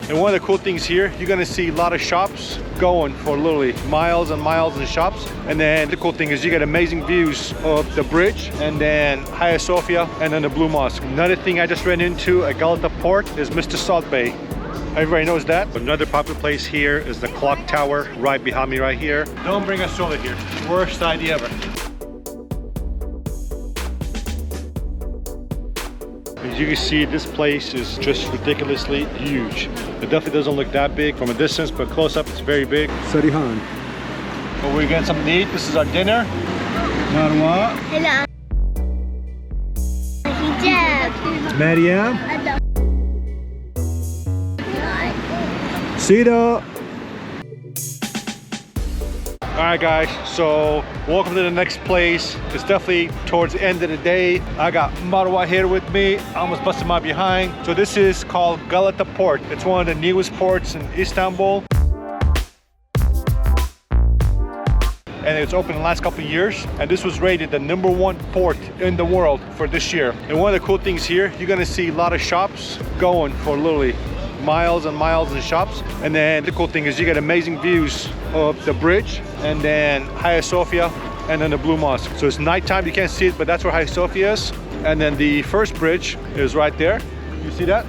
And one of the cool things here, you're gonna see a lot of shops going for literally miles and miles in shops. And then the cool thing is you get amazing views of the bridge and then Hagia Sophia and then the Blue Mosque. Another thing I just ran into at Galata Port is Mr. Salt Bay. Everybody knows that. Another popular place here is the clock tower right behind me right here. Don't bring a stroller here. Worst idea ever. As you can see, this place is just ridiculously huge. It definitely doesn't look that big from a distance, but close up it's very big. Sarihan. But we're getting something to eat. This is our dinner. Marwa. Hello. Hijab. Maryam. Sida. Alright guys, so welcome to the next place. It's definitely towards the end of the day. I got Marwa here with me. I almost busted my behind. So this is called Galata Port. It's one of the newest ports in Istanbul. And it's opened in the last couple of years. And this was rated the #1 port in the world for this year. And one of the cool things here, you're gonna see a lot of shops going for literally miles and miles in shops. And then the cool thing is you get amazing views of the bridge and then Hagia Sophia and then the Blue Mosque. So it's nighttime, you can't see it, but that's where Hagia Sophia is. And then the first bridge is right there. You see that?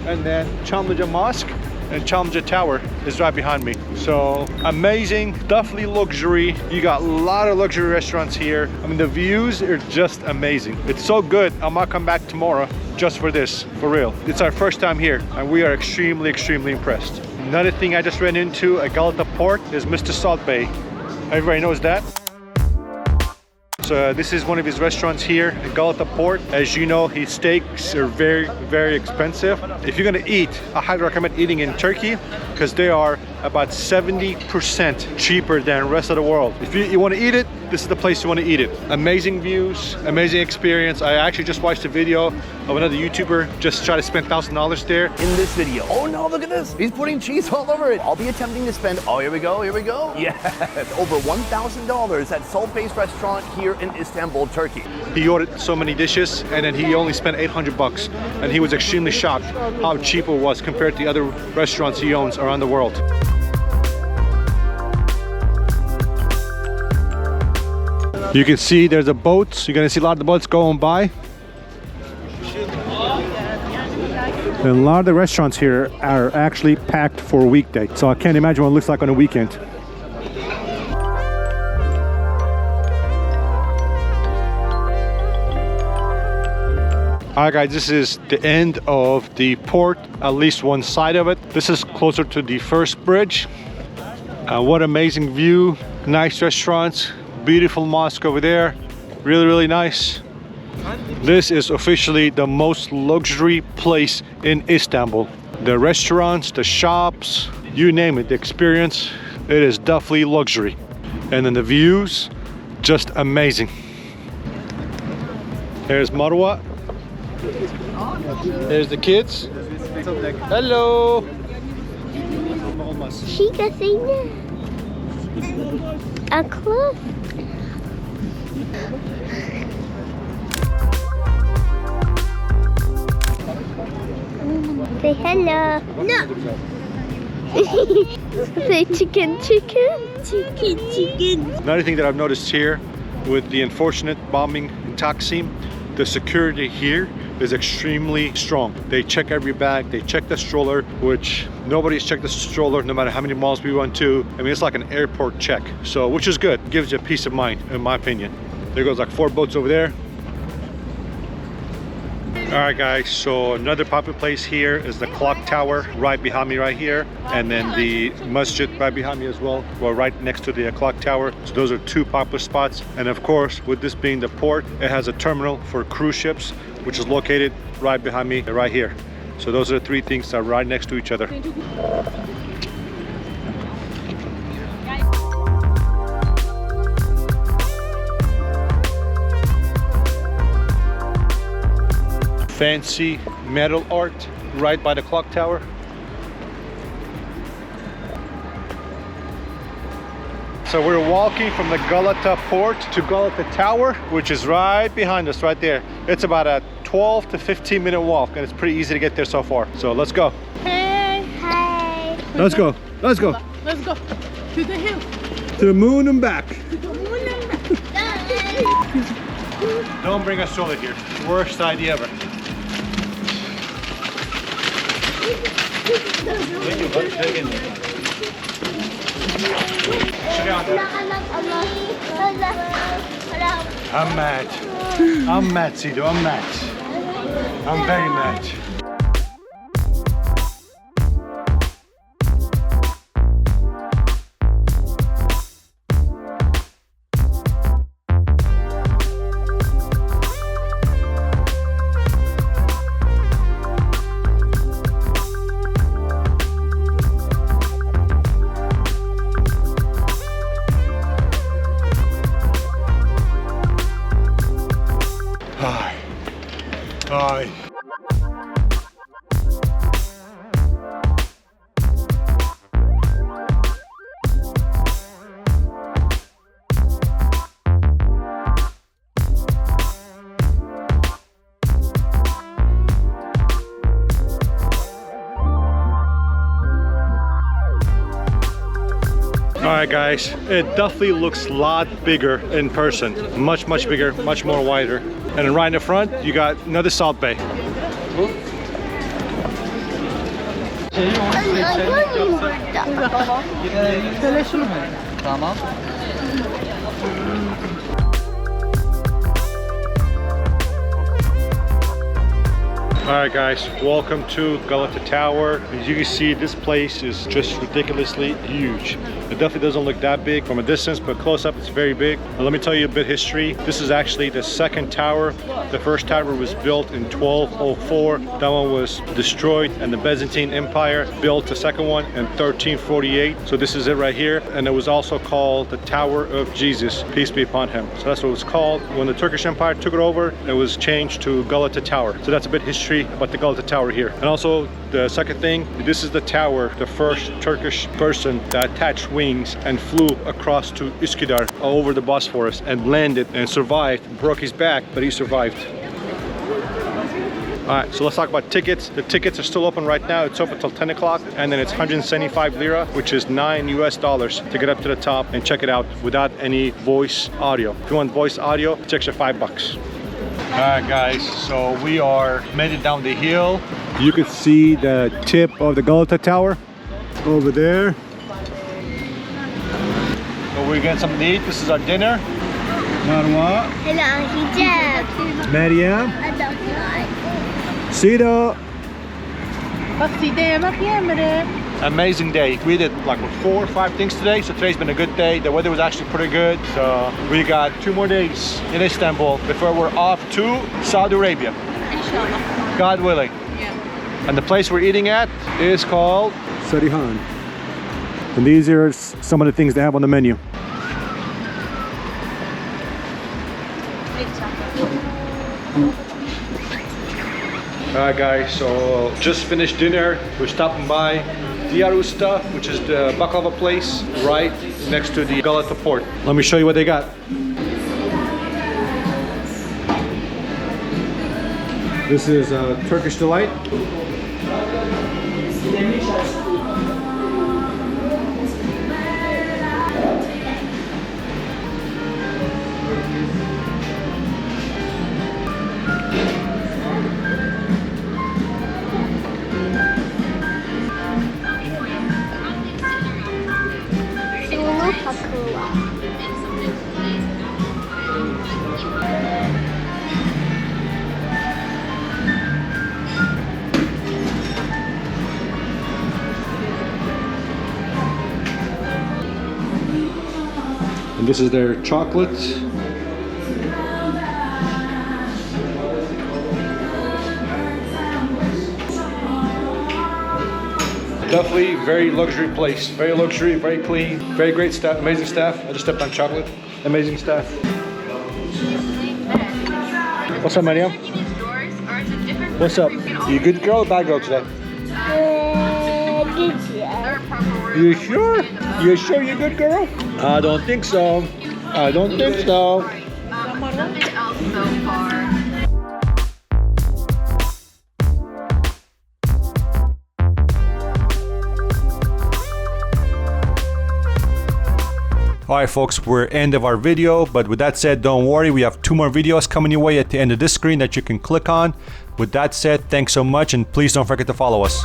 And then Çamlıca Mosque and Çamlıca Tower is right behind me. So amazing, definitely luxury. You got a lot of luxury restaurants here. I mean, the views are just amazing. It's so good, I might come back tomorrow just for this, for real. It's our first time here and we are extremely impressed. Another thing I just ran into at Galata Port is Mr. Salt Bay. Everybody knows that. So this is one of his restaurants here at Galata Port. As you know, his steaks are very expensive. If you're gonna eat, I highly recommend eating in Turkey because they are about 70% cheaper than the rest of the world. If you want to eat it, this is the place you want to eat it. Amazing views, amazing experience. I actually just watched a video of another YouTuber just try to spend $1,000 there. In this video, oh no, look at this. He's putting cheese all over it. I'll be attempting to spend, oh, here we go. Yes, over $1,000 at Salt-based restaurant here in Istanbul, Turkey. He ordered so many dishes and then he only spent 800 bucks. And he was extremely shocked how cheap it was compared to the other restaurants he owns around the world. You can see there's a boat. You're gonna see a lot of the boats going by. And a lot of the restaurants here are actually packed for a weekday. So I can't imagine what it looks like on a weekend. Alright guys, this is the end of the port, at least one side of it. This is closer to the first bridge. What amazing view, nice restaurants, beautiful mosque over there, really nice. This is officially the most luxury place in Istanbul. The restaurants, the shops, you name it, the experience, it is definitely luxury. And then the views, just amazing. Here's Marwa. There's the kids. Hello. She can sing a cloth. Say hello. No. Say chicken. Another thing that I've noticed here with the unfortunate bombing in TAKSIM, the security here is extremely strong. They check every bag, they check the stroller, which nobody's checked the stroller no matter how many malls we went to. I mean, it's like an airport check, so which is good. Gives you peace of mind, in my opinion. There goes like 4 boats over there. Alright guys, so another popular place here is the clock tower right behind me right here, and then the masjid right behind me as well. Well, right next to the clock tower. So those are 2 popular spots. And of course, with this being the port, it has a terminal for cruise ships, which is located right behind me right here. So those are the 3 things that are right next to each other. Fancy metal art right by the clock tower. So we're walking from the Galata Port to Galata Tower, which is right behind us right there. It's about a 12 to 15 minute walk and it's pretty easy to get there so far. So let's go. Hi. Let's go. Let's go. Let's go to the hill. To the moon and back. To the moon and back. Don't bring a stroller here. Worst idea ever. Thank you, buddy. Take it. Sit down there. I'm mad. I'm mad, Sido. I'm mad. I'm very mad. Hi. Alright guys, it definitely looks a lot bigger in person. Much bigger, much more wider. And then right in the front, you got another salt bay. Alright guys, welcome to Galata Tower. As you can see, this place is just ridiculously huge. It definitely doesn't look that big from a distance, but close up it's very big. Now, let me tell you a bit history. This is actually the second tower. The first tower was built in 1204. That one was destroyed, and the Byzantine Empire built the second one in 1348. So this is it right here. And it was also called the Tower of Jesus, peace be upon him. So that's what it was called. When the Turkish Empire took it over, it was changed to Galata Tower. So that's a bit history about the Galata Tower here. And also the second thing, this is the tower, the first Turkish person that attached wings and flew across to Üsküdar over the Bosphorus and landed and survived, broke his back, but he survived. All right, so let's talk about tickets. The tickets are still open right now. It's open till 10 o'clock, and then it's 175 lira, which is $9 US to get up to the top and check it out without any voice audio. If you want voice audio, it's extra $5. All right guys, so we are made it down the hill. You can see the tip of the Galata Tower over there. So we're getting something to eat. This is our dinner. Marwa, Hello, hijab. Meryem, I don't like. Sido. Amazing day. We did like 4 or 5 things today, so today's been a good day. The weather was actually pretty good. So we got 2 more days in Istanbul before we're off to Saudi Arabia. Inshallah. God willing. Yeah. And the place we're eating at is called Sarihan. And these are some of the things they have on the menu. Alright guys, so just finished dinner. We're stopping by Diyar Usta, which is the baklava place right next to the Galata Port. Let me show you what they got. This is Turkish Delight. And this is their chocolate. Definitely very luxury place. Very luxury, very clean, very great staff, amazing staff. I just stepped on chocolate. Amazing staff. What's up, Mariam? What's up? You good girl or bad girl today? Good job. You sure? You sure you're good girl? I don't think so. I don't think so. Nothing else so far. All right, folks, we're end of our video, but with that said, don't worry, we have 2 more videos coming your way at the end of this screen that you can click on. With that said, thanks so much, and please don't forget to follow us.